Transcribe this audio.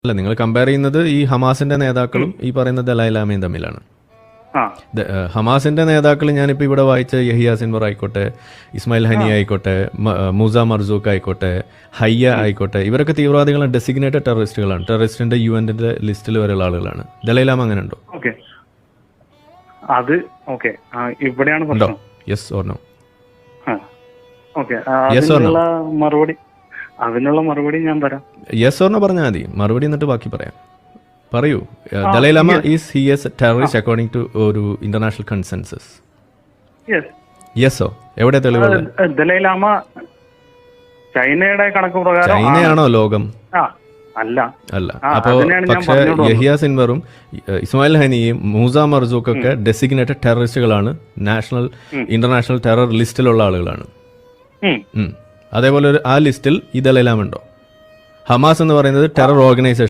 അല്ല, നിങ്ങൾ കമ്പയർ ചെയ്യുന്നത് ഈ ഹമാസിന്റെ നേതാക്കളും ഈ പറയുന്ന ദലൈ ലാമയും തമ്മിലാണ്. ഹമാസിന്റെ നേതാക്കൾ ഞാനിപ്പോൾ ഇവിടെ വായിച്ച യഹിയ സിൻവർ ആയിക്കോട്ടെ, ഇസ്മായിൽ ഹനി ആയിക്കോട്ടെ, മൂസ മർസൂഖ് ആയിക്കോട്ടെ, ഹയ്യ ആയിക്കോട്ടെ, ഇവരൊക്കെ തീവ്രവാദികളാണ്, ഡെസിഗ്നേറ്റഡ് ടെററിസ്റ്റുകളാണ്, ടെററിസ്റ്റിന്റെ യുഎന്റെ ലിസ്റ്റിൽ വരെയുള്ള ആളുകളാണ്. ദലൈ ലാമ അങ്ങനെ ഉണ്ടോ? അത് ഓക്കെ, ഇവിടെയാണ് പ്രശ്നം. Yes or no? ഓക്കെ, അതിനുള്ള മറുപടി ഞാൻ തരാം. യെസ് ഓർ നോ പറഞ്ഞാൽ മതി, മറുപടി എന്നിട്ട് ബാക്കി പറയാം. പറയൂ. Dalai Lama is terrorist according to ഒരു ഇന്റർനാഷണൽ കൺസെൻസസ്. യെസോ? എവിടെ തെളിവുകൾ? ദലൈ ലാമ ചൈനയുടെ കണക്ക് പ്രകാരം. ചൈനയാണോ ലോകം? അല്ല. അപ്പോ പക്ഷേ യഹിയ സിൻവറും ഇസ്മായിൽ ഹനിയും മൂസ മർസൂഖൊക്കെ ഡെസിഗ്നേറ്റഡ് ടെററിസ്റ്റുകളാണ്, ഇന്റർനാഷണൽ ടെറർ ലിസ്റ്റിലുള്ള ആളുകളാണ്. അതേപോലെ ആ ലിസ്റ്റിൽ ഈ ദലൈ ലാമ ഉണ്ടോ? ഹമാസ് എന്ന് പറയുന്നത് ടെറർ ഓർഗനൈസേഷൻ